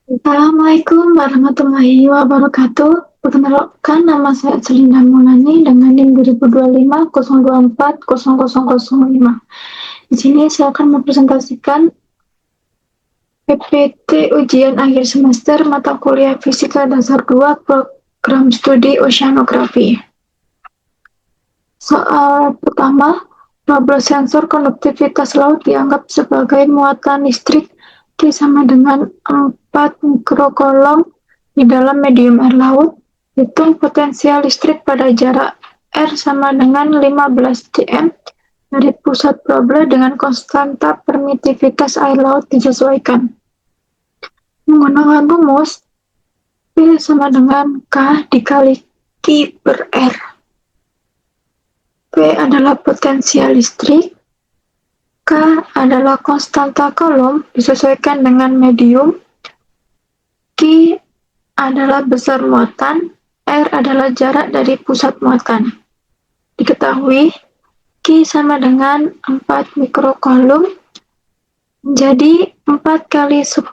Assalamualaikum warahmatullahi wabarakatuh. Perkenalkan, nama saya Celinda Maulani dengan NIM 2025 Di sini saya akan mempresentasikan PPT ujian akhir semester mata kuliah Fisika Dasar 2 Program Studi Oceanografi. Soal pertama, double sensor konduktivitas laut dianggap sebagai muatan listrik Q sama dengan 4 mikrokolom di dalam medium air laut. Hitung potensial listrik pada jarak R sama dengan 15 cm dari pusat problem dengan konstanta permitivitas air laut disesuaikan. Menggunakan rumus P sama dengan K dikali Q per R. P adalah potensial listrik, K adalah konstanta kolom disesuaikan dengan medium, Q adalah besar muatan, R adalah jarak dari pusat muatan. Diketahui, Q sama dengan 4 mikrokolom, jadi 4 kali 10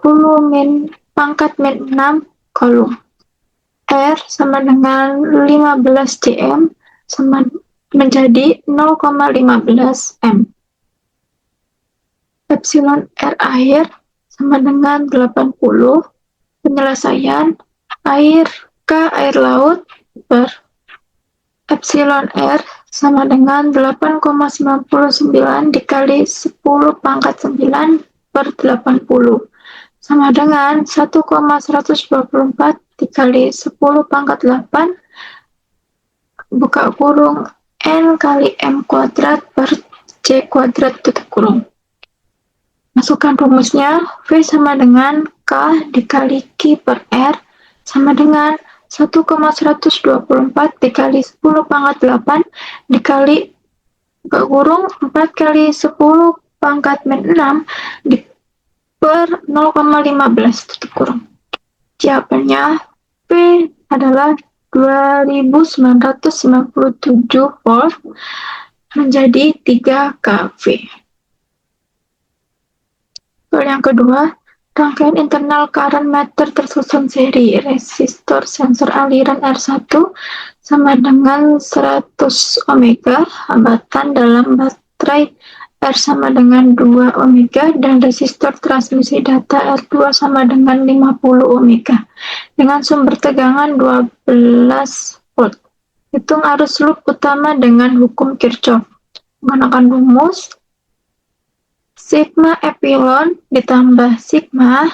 pangkat min 6 kolom. R sama dengan 15 cm sama menjadi 0,15 m. Epsilon R air sama dengan 80. Penyelesaian air air laut per epsilon R sama dengan 8,99 dikali 10 pangkat 9 per 80 sama dengan 1,124 dikali 10 pangkat 8 buka kurung N kali M kuadrat per C kuadrat tutup kurung. Masukkan rumusnya, V sama dengan K dikali Q per R sama dengan 1,124 dikali 10 pangkat 8 dikali buka kurung 4 kali 10 pangkat min 6 per 0,15 tutup kurung. Jawabannya P adalah 2997 volt menjadi 3 kV. Soal yang kedua, rangkaian internal current meter tersusun seri resistor sensor aliran R1 sama dengan 100 ohmega, hambatan dalam baterai R sama dengan 2 ohmega dan resistor transmisi data R2 sama dengan 50 ohmega dengan sumber tegangan 12 volt. Hitung arus loop utama dengan hukum Kirchhoff. Menggunakan rumus sigma epsilon ditambah sigma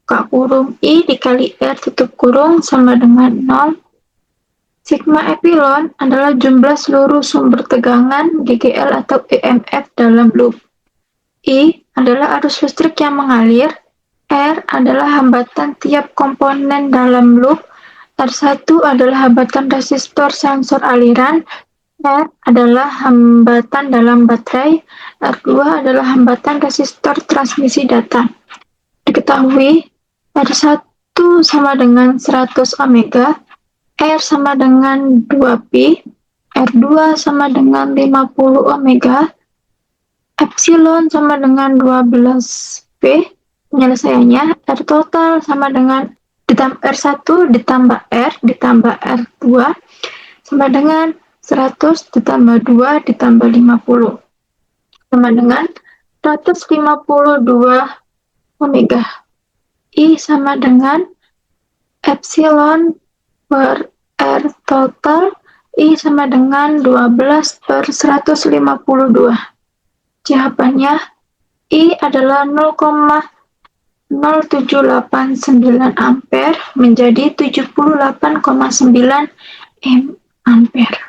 buka kurung I dikali R tutup kurung sama dengan 0. Sigma epsilon adalah jumlah seluruh sumber tegangan GGL atau EMF dalam loop. I adalah arus listrik yang mengalir. R adalah hambatan tiap komponen dalam loop. R1 adalah hambatan resistor sensor aliran. R adalah hambatan dalam baterai. R2 adalah hambatan resistor transmisi data. Diketahui R1 sama dengan 100 ohmega, R sama dengan 2pi, R2 sama dengan 50 ohmega, epsilon sama dengan 12p. Penyelesaiannya R total sama dengan R1 ditambah R ditambah R2 sama dengan 100 ditambah 2 ditambah 50 sama dengan 152 omega. I sama dengan epsilon per R total, I sama dengan 12 per 152. Jawabannya I adalah 0,0789 ampere menjadi 78,9 ampere.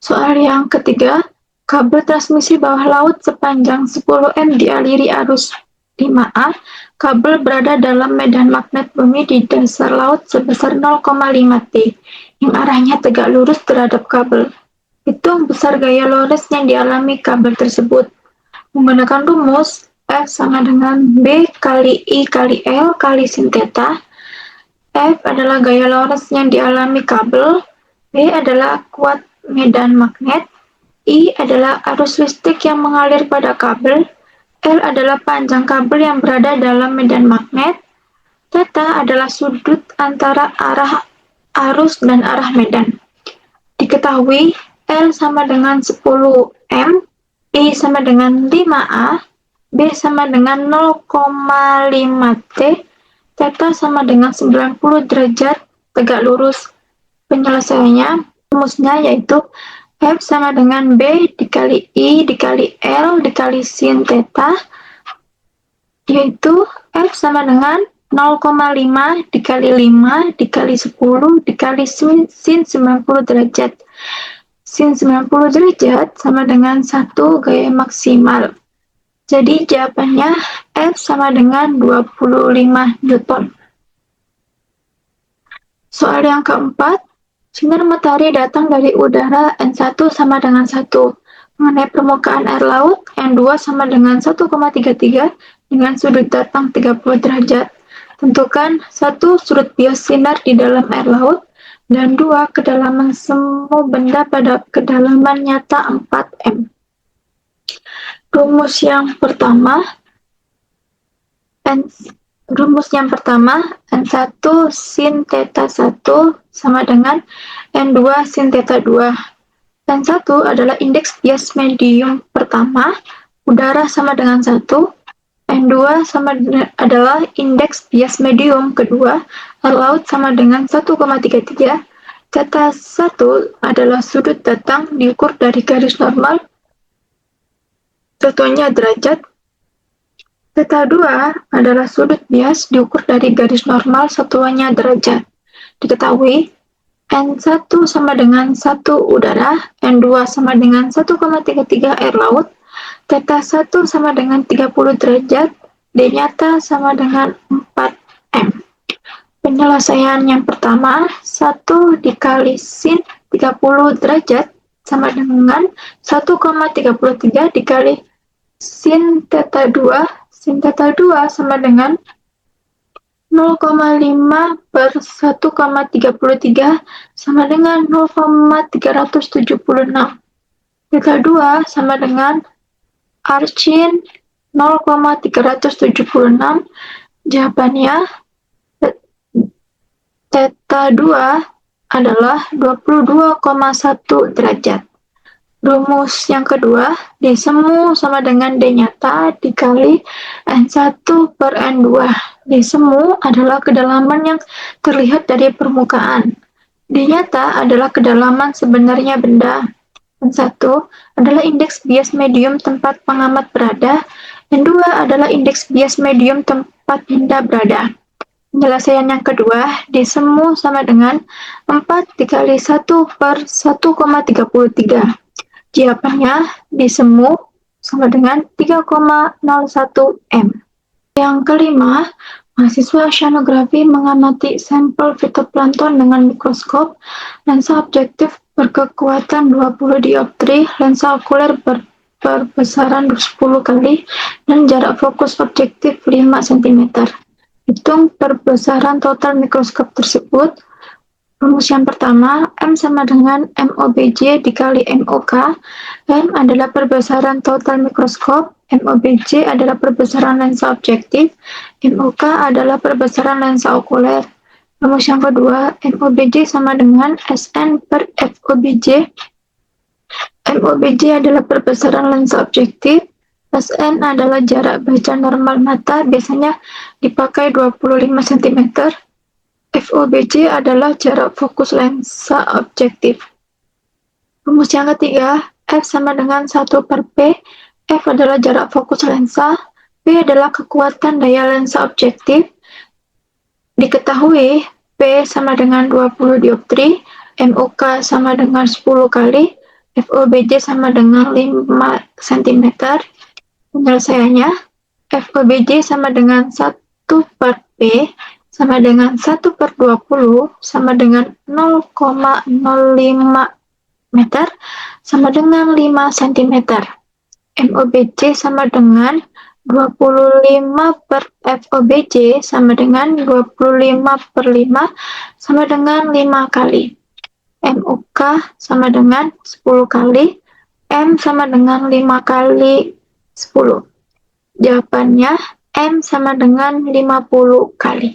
Soal yang ketiga, kabel transmisi bawah laut sepanjang 10 m dialiri arus 5A. Kabel berada dalam medan magnet bumi di dasar laut sebesar 0,5 T, yang arahnya tegak lurus terhadap kabel. Hitung besar gaya Lorentz yang dialami kabel tersebut. Menggunakan rumus F sama dengan B kali I kali L kali sin theta. F adalah gaya Lorentz yang dialami kabel, B adalah kuat medan magnet, I adalah arus listrik yang mengalir pada kabel, L adalah panjang kabel yang berada dalam medan magnet. Theta adalah sudut antara arah arus dan arah medan. Diketahui L sama dengan 10 M, I sama dengan 5A, B sama dengan 0,5 T, theta sama dengan 90 derajat tegak lurus. Penyelesaiannya, rumusnya yaitu F sama dengan B dikali I dikali L dikali sin theta, yaitu F sama dengan 0,5 dikali 5 dikali 10 dikali sin 90 derajat. Sin 90 derajat sama dengan 1 gaya maksimal. Jadi jawabannya F sama dengan 25 Newton. Soal yang keempat, sinar matahari datang dari udara N1 sama dengan 1. Mengenai permukaan air laut, N2 sama dengan 1,33 dengan sudut datang 30 derajat. Tentukan 1 sudut bias sinar di dalam air laut, dan 2 kedalaman semu benda pada kedalaman nyata 4 M. Rumus yang pertama, N1 sin theta 1 sama dengan N2 sin theta 2. N1 adalah indeks bias medium pertama, udara sama dengan 1. N2 adalah indeks bias medium kedua, air laut sama dengan 1,33. Theta 1 adalah sudut datang diukur dari garis normal, satuannya derajat. Theta 2 adalah sudut bias diukur dari garis normal, satuannya derajat. Diketahui N1 sama dengan 1 udara, N2 sama dengan 1,33 air laut, theta 1 sama dengan 30 derajat, D nyata sama dengan 4M. Penyelesaian yang pertama, 1 dikali sin 30 derajat sama dengan 1,33 dikali sin theta 2. Sin theta 2 sama dengan 0,5 per 1,33 sama dengan 0,376. Theta 2 sama dengan arcin 0,376. Jawabannya theta 2 adalah 22,1 derajat. Rumus yang kedua, D semu sama dengan D nyata dikali N1 per N2. D semu adalah kedalaman yang terlihat dari permukaan. D nyata adalah kedalaman sebenarnya benda. N1 adalah indeks bias medium tempat pengamat berada. N2 adalah indeks bias medium tempat benda berada. Penyelesaian yang kedua, D semu sama dengan 4 dikali 1 per 1,33. Jawabannya D semu sama dengan 3,01 M. Yang kelima, mahasiswa oceanografi mengamati sampel fitoplankton dengan mikroskop, lensa objektif berkekuatan 20 dioptri, lensa okuler berbesaran 10 kali, dan jarak fokus objektif 5 cm. Hitung perbesaran total mikroskop tersebut. Rumus yang pertama, M sama dengan MOBJ dikali MOK. M adalah perbesaran total mikroskop, MOBJ adalah perbesaran lensa objektif, MOK adalah perbesaran lensa okuler. Rumus yang kedua, MOBJ sama dengan SN per FOBJ. MOBJ adalah perbesaran lensa objektif, SN adalah jarak baca normal mata, biasanya dipakai 25 cm. FOBJ adalah jarak fokus lensa objektif. Rumus yang ketiga, F sama dengan 1 per P. F adalah jarak fokus lensa, P adalah kekuatan daya lensa objektif. Diketahui P sama dengan 20 dioptri, MOK sama dengan 10 kali, FOBJ sama dengan 5 cm. Penyelesaiannya, FOBJ sama dengan 1 per P sama dengan 1 per 20 sama dengan 0,05 meter sama dengan 5 cm. MOBJ sama dengan 25 per FOBJ sama dengan 25 per 5 sama dengan 5 kali. MOK sama dengan 10 kali, M sama dengan 5 kali 10. Jawabannya M sama dengan 50 kali.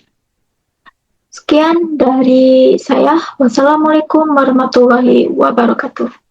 Sekian dari saya. Wassalamualaikum warahmatullahi wabarakatuh.